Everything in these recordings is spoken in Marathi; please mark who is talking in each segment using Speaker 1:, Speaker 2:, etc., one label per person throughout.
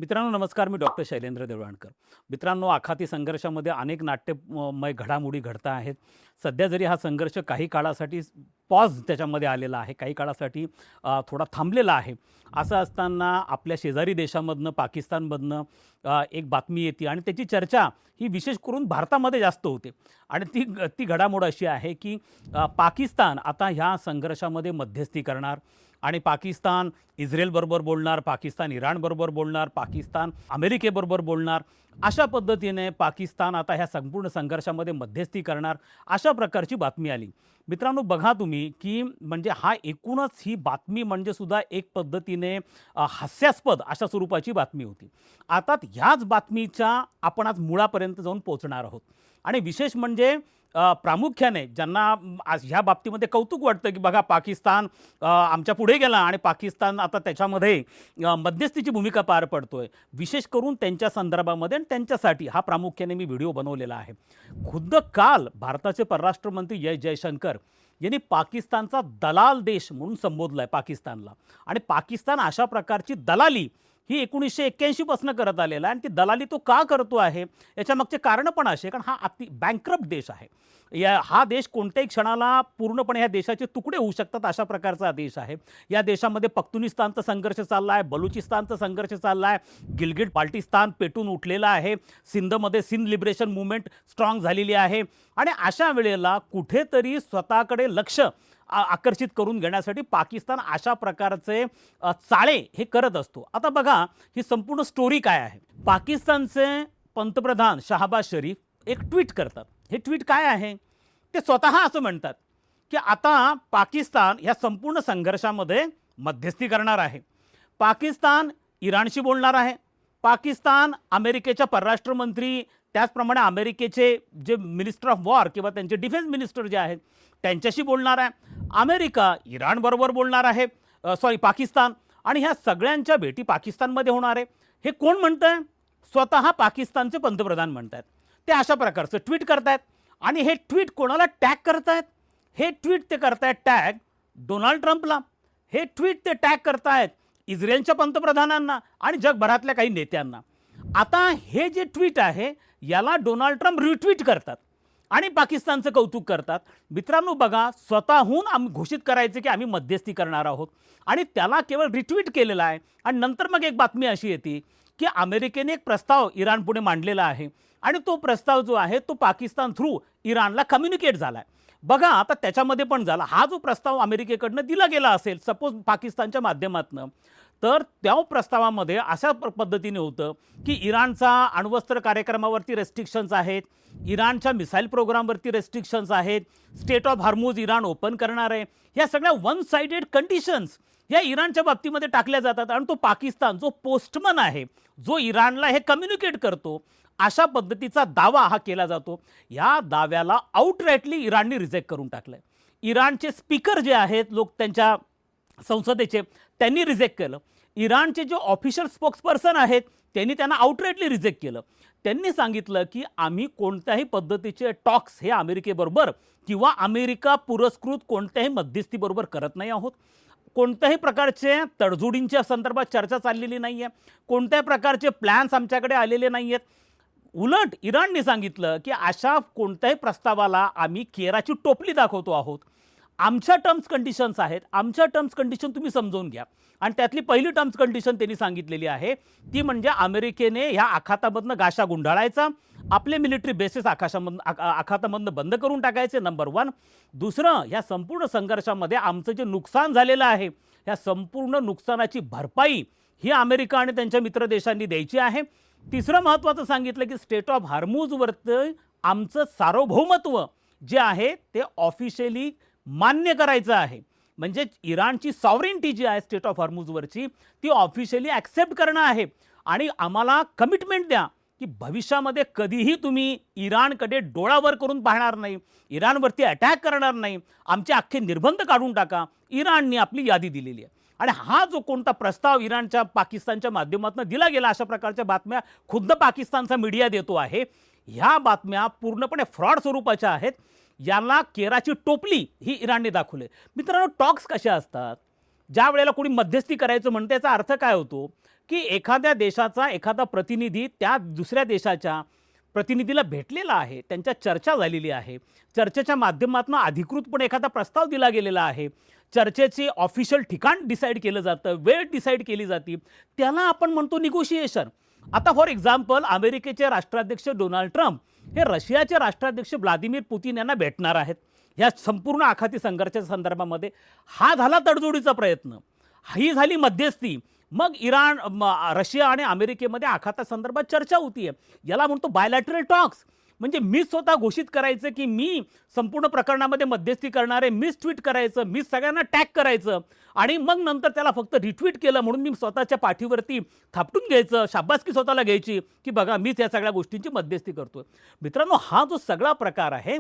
Speaker 1: मित्रांनो नमस्कार. मी डॉक्टर शैलेंद्र देवळाणकर. मित्रांनो, आखाती संघर्षामध्ये अनेक नाट्यमय घडामोडी घडत आहेत. सध्या जरी हा संघर्ष काही काळासाठी पॉज त्याच्यामध्ये आलेला आहे, काही काळासाठी थोडा थांबलेला आहे. असं असताना आपल्या शेजारी देशामधनं, पाकिस्तानमधनं एक बातमी येते आणि त्याची चर्चा ही विशेष करून भारतामध्ये जास्त होते. आणि ती घडामोड अशी आहे की पाकिस्तान आता ह्या संघर्षामध्ये मध्यस्थी करणार आणि पाकिस्तान इस्रायलबरोबर बोलणार, पाकिस्तान इराणबरोबर बोलणार, पाकिस्तान अमेरिकेबरोबर बोलणार. अशा पद्धतीने पाकिस्तान आता ह्या संपूर्ण संघर्षामध्ये मध्यस्थी करणार, अशा प्रकारची बातमी आली. मित्रांनो बघा तुम्ही की म्हणजे एकूणच ही बातमी म्हणजे सुद्धा एक पद्धतीने हास्यास्पद अशा स्वरूपाची बातमी होती. आता ह्याच बातमीच्या आपण आज मुळापर्यंत जाऊन पोहोचणार आहोत. आणि विशेष म्हणजे प्रामुख्याने ज्यांना आज ह्या बाबतीमध्ये कौतुक वाटतं की बघा पाकिस्तान आमच्या पुढे गेला आणि पाकिस्तान आता त्याच्यामध्ये मध्यस्थीची भूमिका पार पडतोय. विशेष करून त्यांच्या संदर्भामध्ये आणि त्यांच्यासाठी हा प्रामुख्याने मी व्हिडिओ बनवलेला आहे. खुद्द काल भारताचे परराष्ट्र मंत्री एस जयशंकर यांनी पाकिस्तानचा दलाल देश म्हणून संबोधलाय पाकिस्तानला. आणि पाकिस्तान अशा प्रकारची दलाली ही 1981 पासून करत आलेला आहे. आणि ती दलाली तो का करतो आहे याच्यामागचे कारण पण असे, कारण हा बँकरप्ट देश आहे. हा देश कोणत्याही क्षणाला पूर्णपणे ह्या देशाचे तुकडे होऊ शकतात अशा प्रकारचा देश आहे. या देशामध्ये पख्तुनिस्तानचा संघर्ष चालला आहे, बलुचिस्तानचा संघर्ष चालला आहे, गिलगिट बाल्टिस्तान पेटून उठलेला आहे, सिंधमध्ये सिंध लिबरेशन मुवमेंट स्ट्रॉंग झालेली आहे. आणि अशा वेळेला कुठेतरी स्वतःकडे लक्ष आकर्षित करून घेण्यासाठी पाकिस्तान अशा प्रकारचे चाळे हे करत असतो. आता बघा ही संपूर्ण स्टोरी काय आहे. पाकिस्तानचे पंतप्रधान शहबाज शरीफ एक ट्विट करतात. हे ट्विट काय आहे ते स्वतः असं म्हणतात की आता पाकिस्तान या संपूर्ण संघर्षामध्ये मध्यस्थी करणार आहे. पाकिस्तान इराणशी बोलणार आहे. पाकिस्तान अमेरिकेच्या परराष्ट्र मंत्री त्याचप्रमाणे अमेरिकेचे जे मिनिस्टर ऑफ वॉर किंवा त्यांचे डिफेन्स मिनिस्टर जे आहेत त्यांच्याशी बोलणार आहे. अमेरिका इराणबरोबर बोलणार आहे, पाकिस्तान. आणि ह्या सगळ्यांच्या भेटी पाकिस्तानमध्ये होणार आहे. हे कोण म्हणतंय? स्वतः पाकिस्तानचे पंतप्रधान म्हणतात. ते अशा प्रकारचं ट्विट करतायत. आणि हे ट्विट कोणाला टॅग करतायत? हे ट्विट ते करतायत टॅग डोनाल्ड ट्रम्पला. हे ट्विट ते टॅग करतायत इस्रायलच्या पंतप्रधानांना आणि जगभरातल्या काही नेत्यांना. आता हे जे ट्विट आहे याला डोनाल्ड ट्रम्प रिट्विट करतात आणि पाकिस्तानचं कौतुक करतात. मित्रांनो बघा, स्वतःहून आम्ही घोषित करायचे की आम्ही मध्यस्थी करणार आहोत आणि त्याला केवळ रिट्विट केलेला आहे. आणि नंतर मग एक बातमी अशी येते की अमेरिकेने एक प्रस्ताव इराण पुढे मांडलेला आहे आणि तो प्रस्ताव जो आहे तो पाकिस्तान थ्रू इराणला कम्युनिकेट झाला आहे. बघा आता त्याच्यामध्ये पण झाला, हा जो प्रस्ताव अमेरिकेकडनं दिला गेला असेल सपोज पाकिस्तानच्या माध्यमातून, तर त्या प्रस्तावामध्ये अशा पद्धतीने होतं की इराणचा अण्वस्त्र कार्यक्रमावरती रेस्ट्रिक्शन्स आहेत, इराणच्या मिसाईल प्रोग्रामवरती रेस्ट्रिक्शन्स आहेत, state of Hormuz Iran open करणार आहे. ह्या सगळ्या वन साइडेड कंडिशन्स या इराणच्या बाबतीमध्ये टाकल्या जातात. आणि तो पाकिस्तान जो पोस्टमन आहे, जो इराणला हे कम्युनिकेट करतो, अशा पद्धतीचा दावा हा केला जातो. या दाव्याला आउटराइटली इराणने रिजेक्ट करून टाकलं आहे. इराणचे स्पीकर जे आहेत लोक त्यांच्या संसदेचे त्यांनी रिजेक्ट केलं. इराणचे जे ऑफिशियल स्पोक्सपर्सन आहेत त्यांनी त्यांना आउटराइटली रिजेक्ट केलं. त्यांनी सांगितलं की आम्ही कोणत्याही पद्धतीचे टॉक्स हे अमेरिकेबरोबर किंवा अमेरिका पुरस्कृत कोणत्याही मध्यस्थीबरोबर करत नाही आहोत. कोणत्याही प्रकारचे तडजोडींच्या संदर्भात चर्चा चाललेली नाही आहे. कोणत्याही प्रकारचे प्लॅन्स आमच्याकडे आलेले नाही आहेत. उलट इराणने सांगितलं की अशा कोणत्याही प्रस्तावाला आम्ही केराची टोपली दाखवतो आहोत. आमच्या टर्म्स कंडिशन्स आहेत, आमच्या टर्म्स कंडिशन तुम्ही समजून घ्या. आणि त्यातली पहिली टर्म्स कंडिशन त्यांनी सांगितलेली आहे ती म्हणजे अमेरिकेने ह्या आखातामधनं गाशा गुंडाळायचा, आपले मिलिटरी बेसेस आखातामधनं बंद करून टाकायचे, नंबर 1. दुसरं, ह्या संपूर्ण संघर्षामध्ये आमचं जे नुकसान झालेलं आहे ह्या संपूर्ण नुकसानाची भरपाई ही अमेरिका आणि त्यांच्या मित्र देशांनी द्यायची आहे. तिसरं महत्त्वाचं सांगितलं की स्टेट ऑफ हार्मूजवरती आमचं सार्वभौमत्व जे आहे ते ऑफिशियली मान्य करायचं आहे. म्हणजे इराणची सॉव्हरेनिटी जी आहे स्टेट ऑफ हार्मूजवरची ती ऑफिशियली ॲक्सेप्ट करणं आहे. आणि आम्हाला कमिटमेंट द्या की भविष्यामध्ये कधीही तुम्ही इराणकडे डोळावर करून पाहणार नाही, इराणवरती अटॅक करणार नाही, आमचे अख्खे निर्बंध काढून टाका. इराणने आपली यादी दिलेली आहे. आणि हा जो कोणता प्रस्ताव इराणच्या पाकिस्तानच्या माध्यमातून दिला गेला अशा प्रकारच्या बातम्या खुद्द पाकिस्तानचा मीडिया देतो आहे. ह्या बातम्या पूर्णपणे फ्रॉड स्वरूपाच्या आहेत. यांना केराची टोपली ही इराणने दाखवली. मित्रांनो, टॉक्स कशा असतात? ज्या वेळेला कोणी मध्यस्थी करायचं म्हणते याचा अर्थ काय होतो की एखाद्या देशाचा एखादा प्रतिनिधी त्या दुसऱ्या देशाच्या प्रतिनिधीला भेटलेला आहे, त्यांच्या चर्चा झालेली आहे, चर्चेच्या माध्यमातून अधिकृतपणे एखादा प्रस्ताव दिला गेलेला आहे, चर्चेचे ऑफिशियल ठिकाण डिसाईड केलं जातं, वेळ डिसाईड केली जाते, त्याला आपण म्हणतो निगोशिएशन. आता फॉर एक्झाम्पल अमेरिकेचे राष्ट्राध्यक्ष डोनाल्ड ट्रम्प हे रशियाचे राष्ट्राध्यक्ष व्लादिमीर पुतिन यांना भेटणार आहेत या संपूर्ण आखाती संघर्षाच्या संदर्भामध्ये. हा झाला तडजोडीचा प्रयत्न, ही झाली मध्यस्थी. मग इराण रशिया आणि अमेरिकेमध्ये आखातासंदर्भात चर्चा होतीये, याला म्हणतो बायलॅटरल टॉक्स. म्हणजे मी स्वतः घोषित करायचं की मी संपूर्ण प्रकरणामध्ये मध्यस्थी करणार आहे, मीच ट्विट करायचं, मीच सगळ्यांना टॅग करायचं आणि मग नंतर त्याला फक्त रिट्विट केलं म्हणून मी स्वतःच्या पाठीवरती थापटून घ्यायचं, शाबासकी स्वतःला घ्यायची की बघा मीच या सगळ्या गोष्टींची मध्यस्थी करतोय. मित्रांनो, हा जो सगळा प्रकार आहे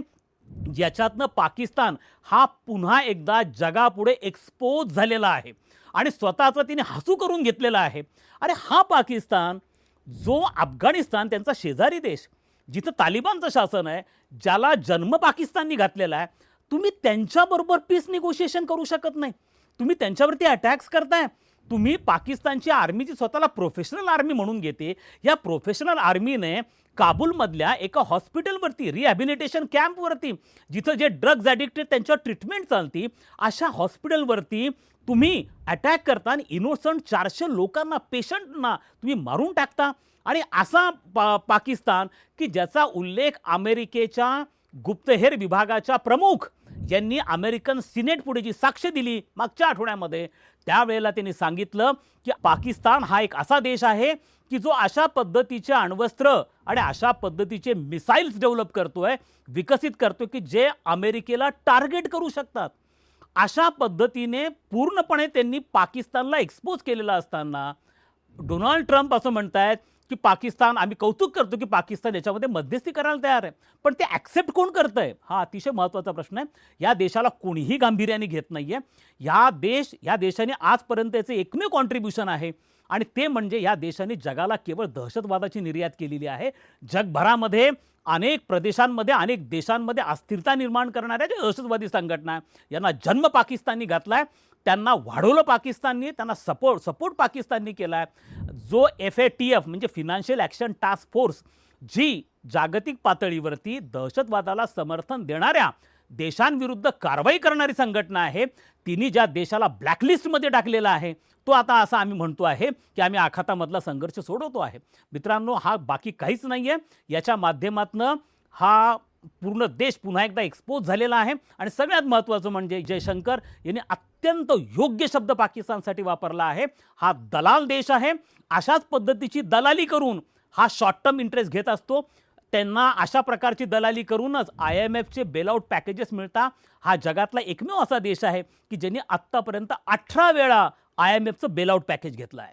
Speaker 1: याच्यातनं पाकिस्तान हा पुन्हा एकदा जगापुढे एक्सपोज झालेला आहे आणि स्वतःचं तिने हसू करून घेतलेला आहे. अरे हा पाकिस्तान जो अफगाणिस्तान त्यांचा शेजारी देश, जिथं तालिबानचं शासन आहे, ज्याला जन्म पाकिस्ताननी घातलेला आहे, तुम्ही त्यांच्याबरोबर पीस निगोशिएशन करू शकत नाही. तुम्ही त्यांच्यावरती अटॅक्स करताय. तुम्ही पाकिस्तानची आर्मी जी स्वतःला प्रोफेशनल आर्मी म्हणून घेते, या प्रोफेशनल आर्मीने काबूलमधल्या एका हॉस्पिटलवरती, रिहॅबिलिटेशन कॅम्पवरती, जिथं जे ड्रग्ज ॲडिक्टेड त्यांच्यावर ट्रीटमेंट चालती, अशा हॉस्पिटलवरती तुम्ही अटॅक करता आणि इनोसंट 400 लोकांना, पेशंटना तुम्ही मारून टाकता. आणि असा पाकिस्तान की ज्याचा उल्लेख अमेरिकेच्या गुप्तहेर विभागाच्या प्रमुख यांनी अमेरिकन सिनेट पुढे जी साक्ष दिली मागच्या आठवड्यामध्ये, त्यावेळेला त्यांनी सांगितलं की पाकिस्तान हा एक असा देश आहे की जो अशा पद्धतीचे अण्वस्त्र आणि अशा पद्धतीचे मिसाईल्स डेव्हलप करतोय, विकसित करतोय की जे अमेरिकेला टार्गेट करू शकतात. अशा पद्धतीने पूर्णपणे त्यांनी पाकिस्तानला एक्सपोज केलेला असताना डोनाल्ड ट्रम्प असं म्हणतायत की पाकिस्तान, आम्ही कौतुक करतो की पाकिस्तान याच्यामध्ये मध्यस्थी करायला तयार आहे, पण ते ॲक्सेप्ट कोण करतंय हा अतिशय महत्त्वाचा प्रश्न आहे. या देशाला कोणीही गांभीर्याने घेत नाहीये. या देशाने आजपर्यंतचे एकमेव कॉन्ट्रीब्युशन आहे आणि ते म्हणजे या देशाने जगाला केवळ दहशतवादाची निर्यात केलेली आहे. जगभरामध्ये अनेक प्रदेशांमध्ये, अनेक देशांमध्ये अस्थिरता निर्माण करणाऱ्या ज्या दहशतवादी संघटना यांना जन्म पाकिस्ताननी घातलाय, त्यांना वाढवलं पाकिस्ताननी, त्यांना सपोर्ट पाकिस्ताननी केला आहे. जो FATF म्हणजे फिनान्शियल ॲक्शन टास्क फोर्स, जी जागतिक पातळीवरती दहशतवादाला समर्थन देणाऱ्या देशांविरुद्ध कारवाई करणारी संघटना आहे, तिने ज्या देशाला ब्लॅकलिस्टमध्ये टाकलेलं आहे, तो आता असं आम्ही म्हणतो आहे की आम्ही आखातामधला संघर्ष सोडवतो आहे. मित्रांनो, हा बाकी काहीच नाही आहे. याच्या माध्यमातून हा पूर्ण देश पुन्हा एकदा एक्सपोज झालेला आहे आणि सगळ्यात महत्त्वाचं म्हणजे जयशंकर यांनी अत्यंत योग्य शब्द पाकिस्तानसाठी वापरला आहे. हा दलाल देश आहे. अशाच पद्धतीची दलाली करून हा शॉर्ट टर्म इंटरेस्ट घेत असतो. त्यांना अशा प्रकारची दलाली करूनच IMFचे बेलआउट पॅकेजेस मिळतात. हा जगातला एकमेव असा देश आहे की ज्यांनी आत्तापर्यंत 18 वेळा IMFचं बेलआउट पॅकेज घेतलं आहे.